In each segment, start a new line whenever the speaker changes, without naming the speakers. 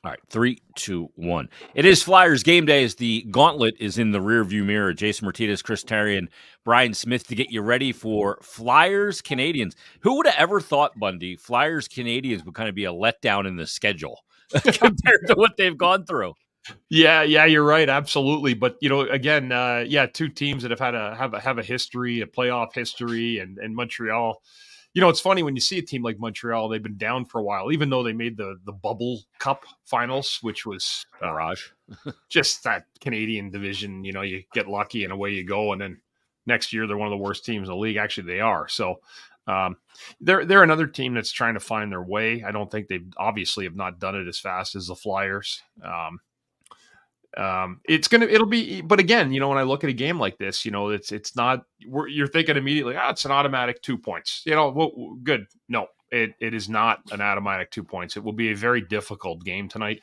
All right, 3, 2, 1. It is Flyers game day as the gauntlet is in the rearview mirror. Jason Martinez, Chris Terry, and Brian Smith to get you ready for Flyers Canadiens. Who would have ever thought, Bundy, Flyers Canadiens would kind of be a letdown in the schedule compared to what they've gone through?
Yeah, you're right, absolutely. But again, two teams that have a history, a playoff history, and Montreal. It's funny when you see a team like Montreal; they've been down for a while, even though they made the Bubble Cup Finals, which was
Mirage.
just that Canadian division. You get lucky and away you go, and then next year they're one of the worst teams in the league. Actually, they are. So they're another team that's trying to find their way. I don't think they obviously have not done it as fast as the Flyers. It'll be, but again, when I look at a game like this, it's not, you're thinking immediately, it's an automatic 2 points, good. No, it is not an automatic 2 points. It will be a very difficult game tonight.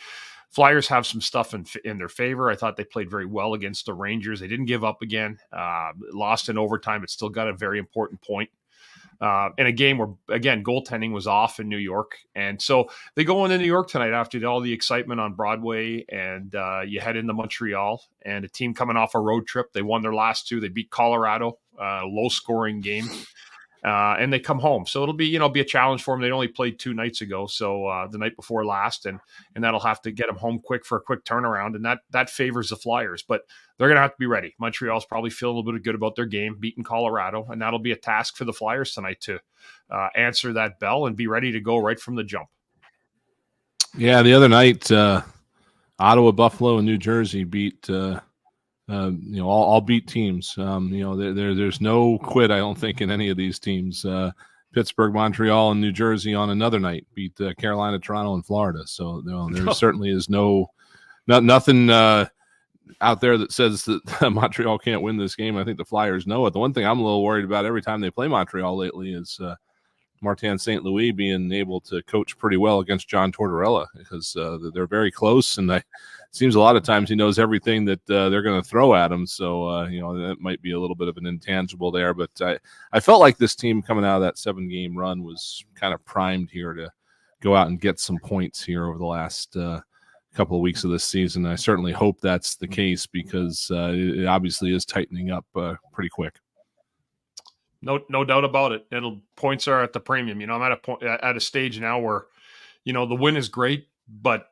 Flyers have some stuff in their favor. I thought they played very well against the Rangers. They didn't give up again, lost in overtime, but still got a very important point. In a game where, again, goaltending was off in New York. And so they go into New York tonight after all the excitement on Broadway, and you head into Montreal, and a team coming off a road trip. They won their last two. They beat Colorado, low-scoring game, and they come home. So it'll be, be a challenge for them. They only played 2 nights ago, so the night before last, and that'll have to get them home quick for a quick turnaround, and that favors the Flyers. But they're going to have to be ready. Montreal's probably feeling a little bit good about their game, beating Colorado, and that'll be a task for the Flyers tonight to answer that bell and be ready to go right from the jump.
Yeah, the other night, Ottawa, Buffalo, and New Jersey beat all beat teams. There's no quit, I don't think, in any of these teams. Pittsburgh, Montreal, and New Jersey on another night beat Carolina, Toronto, and Florida. So there certainly is nothing out there that says that Montreal can't win this game. I think the Flyers know it. The one thing I'm a little worried about every time they play Montreal lately is Martin St. Louis being able to coach pretty well against John Tortorella, because they're very close, and it seems a lot of times he knows everything that they're going to throw at him. So that might be a little bit of an intangible there. But I felt like this team coming out of that 7-game run was kind of primed here to go out and get some points here over the last couple of weeks of this season. I certainly hope that's the case, because it obviously is tightening up pretty quick.
No doubt about it. Points are at the premium. I'm at a stage now where, the win is great, but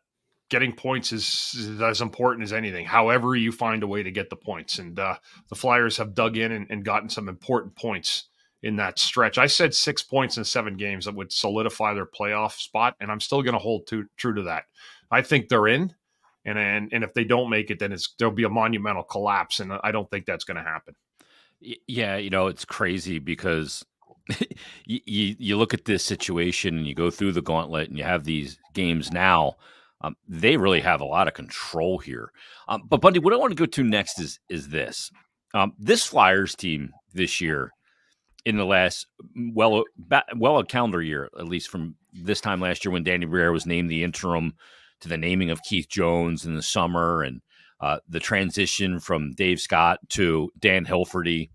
getting points is as important as anything. However you find a way to get the points, and the Flyers have dug in and gotten some important points in that stretch. I said 6 points in 7 games that would solidify their playoff spot, and I'm still going to hold true to that. I think they're in, and if they don't make it, then there'll be a monumental collapse, and I don't think that's going to happen.
Yeah, it's crazy because you look at this situation and you go through the gauntlet and you have these games now. They really have a lot of control here. But Bundy, what I want to go to next is this. This Flyers team this year, in the last, a calendar year, at least from this time last year when Danny Briere was named the interim, to the naming of Keith Jones in the summer, and the transition from Dave Scott to Dan Hilferty.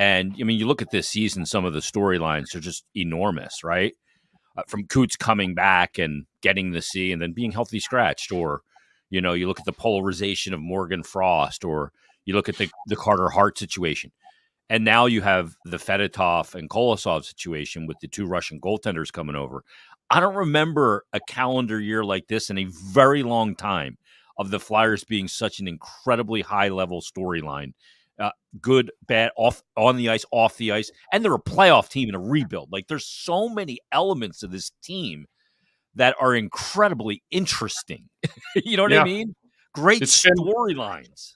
And, you look at this season, some of the storylines are just enormous, right? From Coots coming back and getting the C and then being healthy scratched, or, you look at the polarization of Morgan Frost, or you look at the Carter Hart situation. And now you have the Fedotov and Kolosov situation with the 2 Russian goaltenders coming over. I don't remember a calendar year like this in a very long time, of the Flyers being such an incredibly high-level storyline. Good, bad, on the ice, off the ice. And they're a playoff team in a rebuild. Like, there's so many elements of this team that are incredibly interesting. You know what I mean? Great storylines.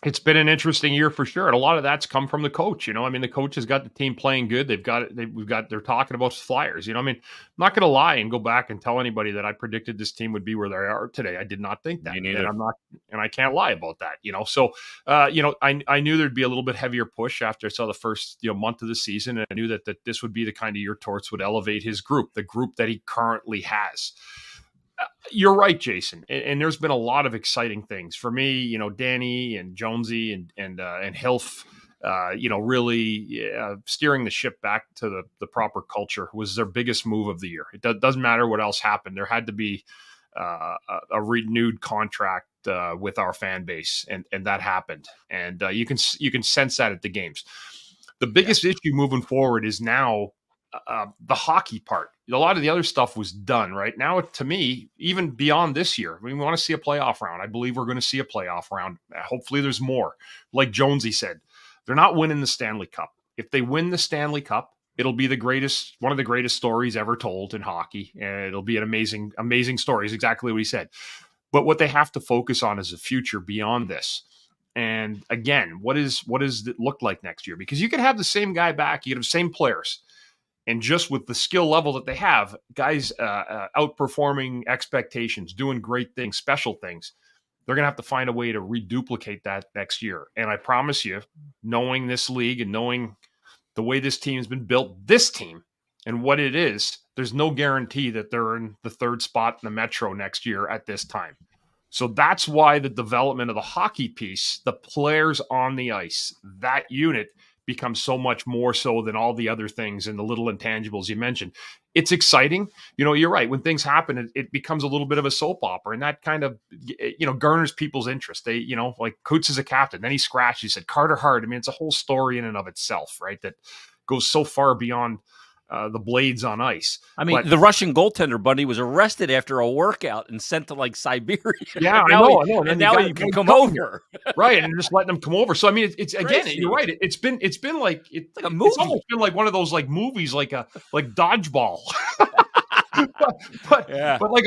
It's been an interesting year for sure, and a lot of that's come from the coach. The coach has got the team playing good. They're talking about Flyers. I'm not going to lie and go back and tell anybody that I predicted this team would be where they are today. I did not think that, and I can't lie about that. So I knew there'd be a little bit heavier push after I saw the first month of the season, and I knew that this would be the kind of year Torts would elevate his group, the group that he currently has. You're right, Jason, and there's been a lot of exciting things for me. Danny and Jonesy and Hilf, really steering the ship back to the proper culture was their biggest move of the year. It doesn't matter what else happened. There had to be a renewed contract with our fan base, and that happened, and you can sense that at the games. The biggest issue moving forward is now the hockey part. A lot of the other stuff was done right now. To me, even beyond this year, we want to see a playoff round. I believe we're going to see a playoff round. Hopefully, there's more. Like Jonesy said, they're not winning the Stanley Cup. If they win the Stanley Cup, it'll be one of the greatest stories ever told in hockey, and it'll be an amazing story. Is exactly what he said. But what they have to focus on is the future beyond this. And again, what does it look like next year? Because you could have the same guy back, you could have the same players, and just with the skill level that they have, guys outperforming expectations, doing great things, special things. They're going to have to find a way to reduplicate that next year. And I promise you, knowing this league and knowing the way this team has been built, this team and what it is, there's no guarantee that they're in the third spot in the Metro next year at this time. So that's why the development of the hockey piece, the players on the ice, that unit becomes so much more so than all the other things and the little intangibles you mentioned. It's exciting. You're right. When things happen, it becomes a little bit of a soap opera, and that kind of, garners people's interest. They, like Coots is a captain. Then he scratched. He said, Carter Hart. I mean, it's a whole story in and of itself, right? That goes so far beyond the blades on ice.
I mean, the Russian goaltender, Bundy, was arrested after a workout and sent to like Siberia.
Yeah, I know.
And now he can come over.
Right, and just letting them come over. So I mean, it's again, you're right. It's been like
a movie.
It's almost been like one of those like movies, like dodgeball. but like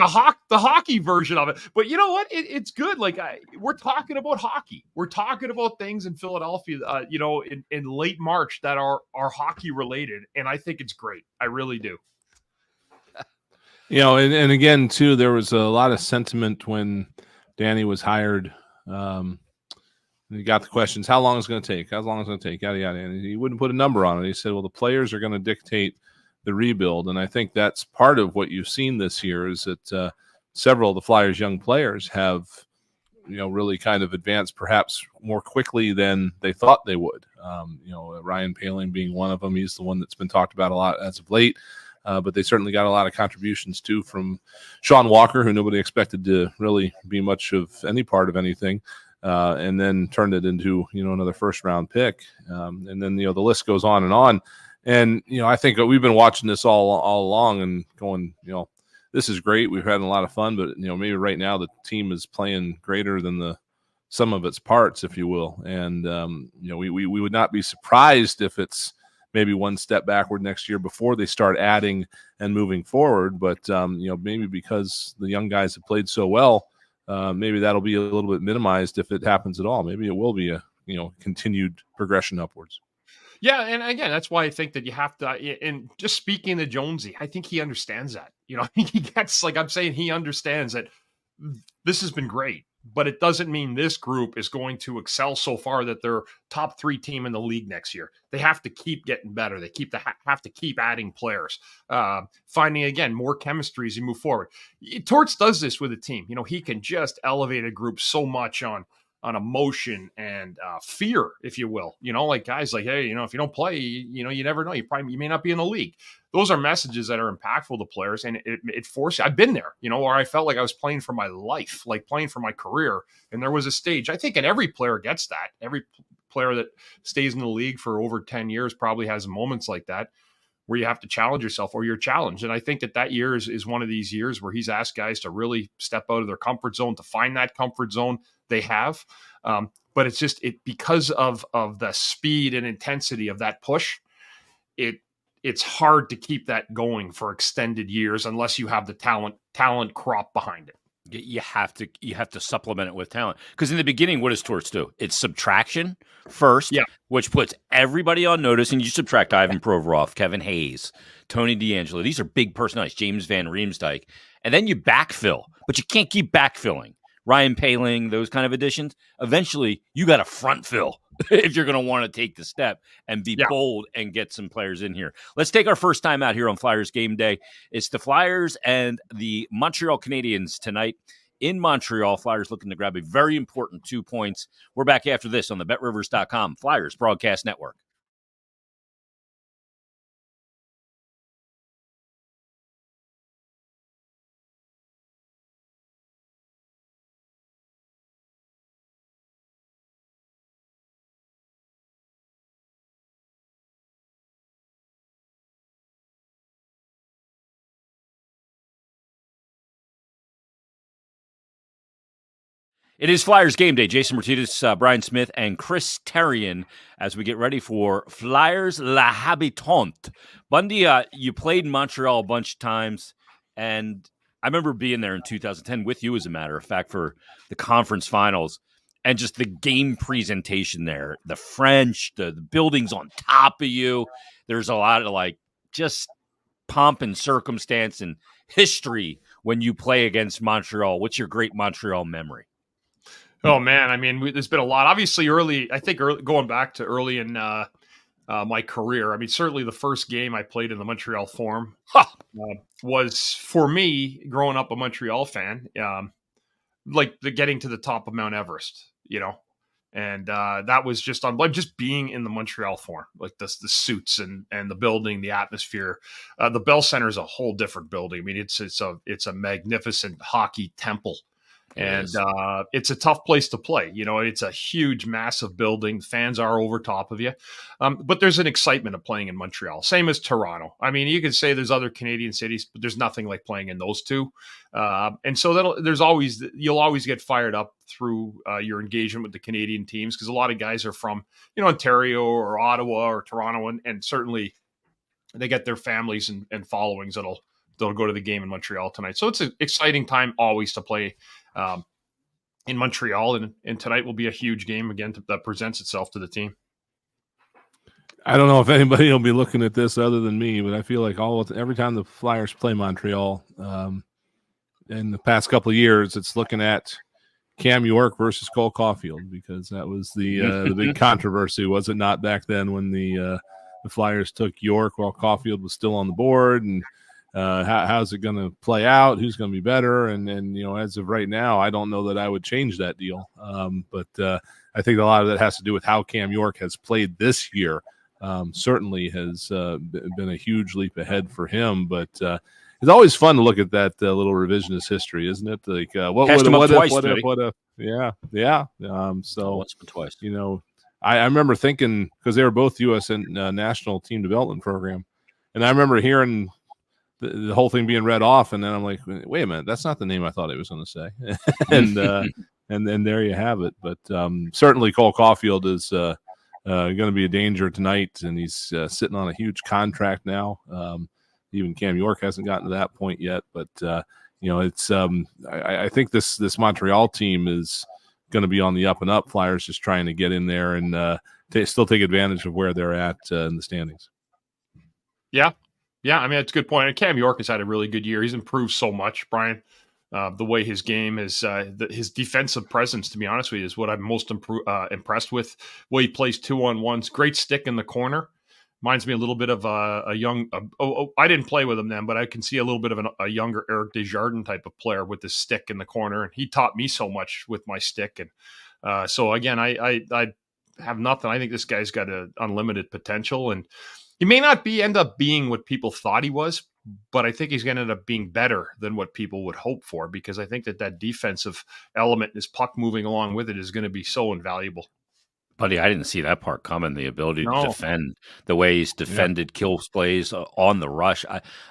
the hockey version of it. But you know what? It's good. Like we're talking about hockey. We're talking about things in Philadelphia, in late March that are hockey related, and I think it's great. I really do.
And again too, there was a lot of sentiment when Danny was hired. He got the questions: how long is it going to take? How long is it going to take? Yada yada. And he wouldn't put a number on it. He said, "Well, the players are going to dictate the rebuild," and I think that's part of what you've seen this year is that several of the Flyers' young players have, really kind of advanced perhaps more quickly than they thought they would. Ryan Poehling being one of them. He's the one that's been talked about a lot as of late, but they certainly got a lot of contributions too from Sean Walker, who nobody expected to really be much of any part of anything. And then turned it into, another first-round pick. And then, the list goes on and on. And, I think we've been watching this all along and going, this is great. We've had a lot of fun, but, maybe right now the team is playing greater than the sum of its parts, if you will. And, we would not be surprised if it's maybe one step backward next year before they start adding and moving forward. But, maybe because the young guys have played so well, maybe that'll be a little bit minimized if it happens at all. Maybe it will be a continued progression upwards.
Yeah, and again, that's why I think that you have to. And just speaking to Jonesy, I think he understands that. He gets, like I'm saying, he understands that this has been great, but it doesn't mean this group is going to excel so far that they're top 3 team in the league next year. They have to keep getting better. They have to keep adding players, finding again more chemistry as you move forward. Torts does this with a team. He can just elevate a group so much on emotion and fear, if you will. Like guys like, hey, if you don't play, you never know. You may not be in the league. Those are messages that are impactful to players, and it forced. I've been there, where I felt like I was playing for my life, like playing for my career. And there was a stage, I think, and every player gets that. Every player that stays in the league for over 10 years probably has moments like that where you have to challenge yourself or you're challenged. And I think that year is one of these years where he's asked guys to really step out of their comfort zone, to find that comfort zone they have. But it's just because of the speed and intensity of that push, it's hard to keep that going for extended years unless you have the talent crop behind it.
You have to supplement it with talent, because in the beginning, what does Torts do? It's subtraction first, which puts everybody on notice, and you subtract Ivan Provorov, Kevin Hayes, Tony DeAngelo. These are big personalities, James Van Riemsdyk, and then you backfill, but you can't keep backfilling. Ryan Poehling, those kind of additions. Eventually, you got to front fill if you're going to want to take the step and be bold and get some players in here. Let's take our first time out here on Flyers Game Day. It's the Flyers and the Montreal Canadiens tonight in Montreal. Flyers looking to grab a very important 2 points. We're back after this on the BetRivers.com Flyers Broadcast Network. It is Flyers game day. Jason Martinez, Brian Smith, and Chris Terrian as we get ready for Flyers La Habitante. Bundy, you played in Montreal a bunch of times, and I remember being there in 2010 with you, as a matter of fact, for the conference finals, and just the game presentation there. The French, the buildings on top of you. There's a lot of just pomp and circumstance and history when you play against Montreal. What's your great Montreal memory?
Oh man, I mean, there's been a lot. Obviously, going back to early in my career. I mean, certainly the first game I played in the Montreal Forum was, for me, growing up a Montreal fan, like the getting to the top of Mount Everest, and that was just just being in the Montreal Forum, like the suits and the building, the atmosphere. The Bell Center is a whole different building. I mean, it's a magnificent hockey temple. And it's a tough place to play. It's a huge, massive building. Fans are over top of you. But there's an excitement of playing in Montreal. Same as Toronto. I mean, you could say there's other Canadian cities, but there's nothing like playing in those two. And so you'll always get fired up through your engagement with the Canadian teams, because a lot of guys are from, Ontario or Ottawa or Toronto. And certainly they get their families and followings that'll go to the game in Montreal tonight. So it's an exciting time always to play in Montreal, and tonight will be a huge game again that presents itself to the team.
I don't know if anybody will be looking at this other than me, but I feel like every time the Flyers play Montreal in the past couple of years, it's looking at Cam York versus Cole Caulfield, because that was the big controversy, was it not, back then when the Flyers took York while Caulfield was still on the board, and how's it going to play out? Who's going to be better? And as of right now, I don't know that I would change that deal. But I think a lot of that has to do with how Cam York has played this year. Certainly has been a huge leap ahead for him. But it's always fun to look at that little revisionist history, isn't it? Like what if? Yeah. So
once or twice.
I remember thinking, because they were both U.S. and National Team Development Program, and I remember hearing the whole thing being read off, and then I'm like, wait a minute, that's not the name I thought it was going to say. and then there you have it. But certainly Cole Caulfield is going to be a danger tonight, and he's sitting on a huge contract now. Even Cam York hasn't gotten to that point yet, but it's I think this Montreal team is going to be on the up and up. Flyers just trying to get in there and still take advantage of where they're at in the standings.
Yeah, I mean, that's a good point. And Cam York has had a really good year. He's improved so much, Brian. The way his game is, his defensive presence, to be honest with you, is what I'm most impressed with. The way he plays 2-on-1s, great stick in the corner. Reminds me a little bit of a young. I didn't play with him then, but I can see a little bit of a younger Eric Desjardins type of player with his stick in the corner, and he taught me so much with my stick. And so again, I have nothing. I think this guy's got an unlimited potential, and he may not end up being what people thought he was, but I think he's going to end up being better than what people would hope for, because I think that defensive element, his puck moving along with it, is going to be so invaluable.
Buddy, I didn't see that part coming. The ability to defend, the way he's defended kill plays on the rush.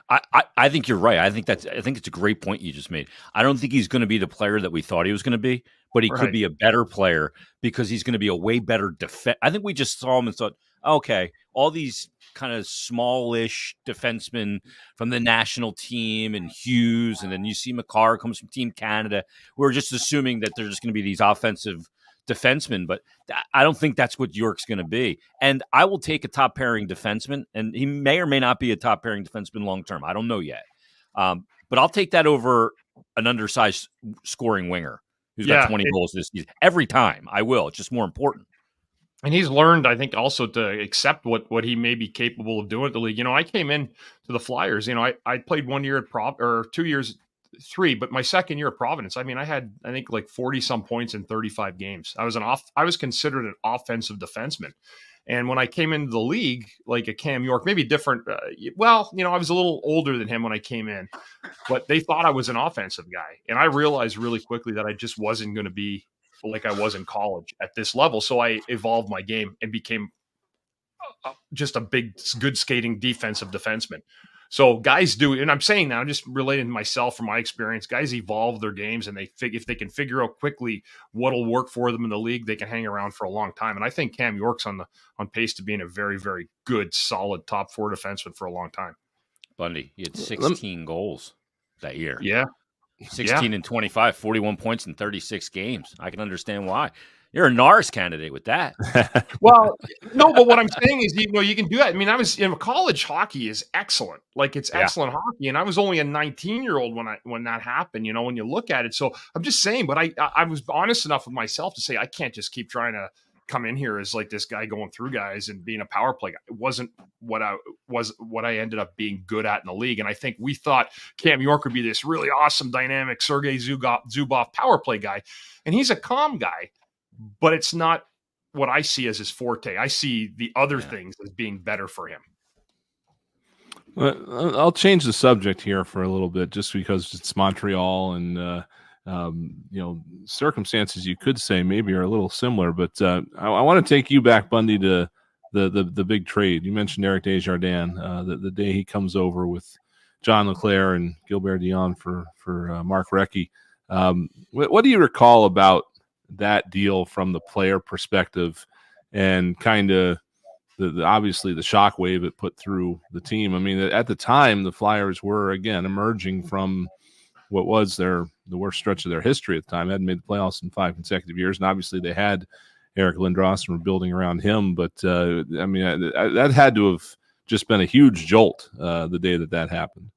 I think you're right. I think it's a great point you just made. I don't think he's going to be the player that we thought he was going to be, but he could be a better player, because he's going to be a way better defense. I think we just saw him and thought, okay, all these kind of smallish defensemen from the national team and Hughes, and then you see McCarr comes from Team Canada. We're just assuming that they're just going to be these offensive defensemen, but I don't think that's what York's going to be. And I will take a top pairing defenseman, and he may or may not be a top pairing defenseman long term. I don't know yet, but I'll take that over an undersized scoring winger who's got 20 goals this season. Every time I will. It's just more important.
And he's learned, I think, also to accept what he may be capable of doing at the league. I came in to the Flyers. I played 1 year at 2 years, 3, but my second year at Providence, I mean, I had, I think, like 40 some points in 35 games. I was considered an offensive defenseman. And when I came into the league, like a Cam York, maybe different. I was a little older than him when I came in, but they thought I was an offensive guy. And I realized really quickly that I just wasn't going to be like I was in college at this level. So I evolved my game and became just a good skating defensive defenseman. So guys do, and I'm saying that I'm just relating to myself from my experience. Guys evolve their games, and if they can figure out quickly what'll work for them in the league, they can hang around for a long time. And I think Cam York's on pace to being a very, very good, solid top 4 defenseman for a long time.
Bundy, he had 16 goals that year.
Yeah.
16 and 25, 41 points in 36 games. I can understand why. You're a Norris candidate with that.
Well, no, but what I'm saying is, you can do that. I mean, college hockey is excellent. Like, it's excellent hockey. And I was only a 19-year-old when that happened, when you look at it. So I'm just saying, but I was honest enough with myself to say, I can't just keep trying to come in here as like this guy going through guys and being a power play guy. It wasn't what I ended up being good at in the league. And I think we thought Cam York would be this really awesome, dynamic Sergei Zubov power play guy. And he's a calm guy, but it's not what I see as his forte. I see the other things as being better for him.
Well, I'll change the subject here for a little bit, just because it's Montreal and circumstances you could say maybe are a little similar. But I want to take you back, Bundy, to the big trade. You mentioned Eric Desjardins, the day he comes over with John Leclerc and Gilbert Dion for Mark Recchi. What do you recall about that deal from the player perspective, and kind of obviously the shockwave it put through the team? I mean, at the time, the Flyers were, again, emerging from what was the worst stretch of their history at the time. They hadn't made the playoffs in 5 consecutive years, and obviously they had Eric Lindros and were building around him. But, that had to have just been a huge jolt the day that happened.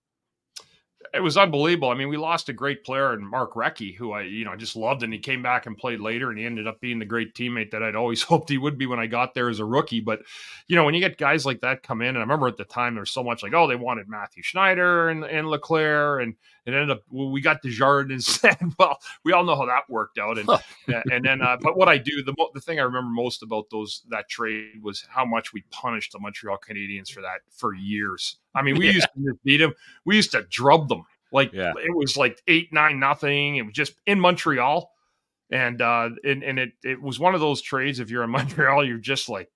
It was unbelievable. I mean, we lost a great player in Mark Recchi, who I just loved, and he came back and played later, and he ended up being the great teammate that I'd always hoped he would be when I got there as a rookie. But, when you get guys like that come in, and I remember at the time there was so much like, oh, they wanted Matthew Schneider and Leclerc, and it ended up, we got Desjardins instead. Well, we all know how that worked out. And then, but what I do, the thing I remember most about that trade was how much we punished the Montreal Canadiens for years. I mean, we used to beat them. We used to drub them. It was like 8-9-0. It was just in Montreal. And it was one of those trades. If you're in Montreal, you're just like,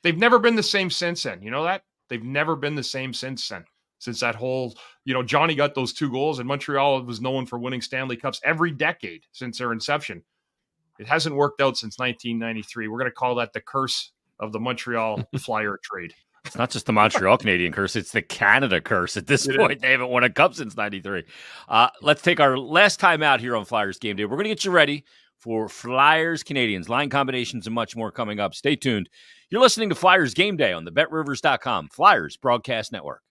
they've never been the same since then. You know that? They've never been the same since then. Since that whole, Johnny got those 2 goals, and Montreal was known for winning Stanley Cups every decade since their inception. It hasn't worked out since 1993. We're going to call that the curse of the Montreal Flyer trade.
It's not just the Montreal Canadian curse, it's the Canada curse at this point. They haven't won a cup since 93. Let's take our last time out here on Flyers Game Day. We're going to get you ready for Flyers Canadians, line combinations, and much more coming up. Stay tuned. You're listening to Flyers Game Day on the BetRivers.com Flyers Broadcast Network.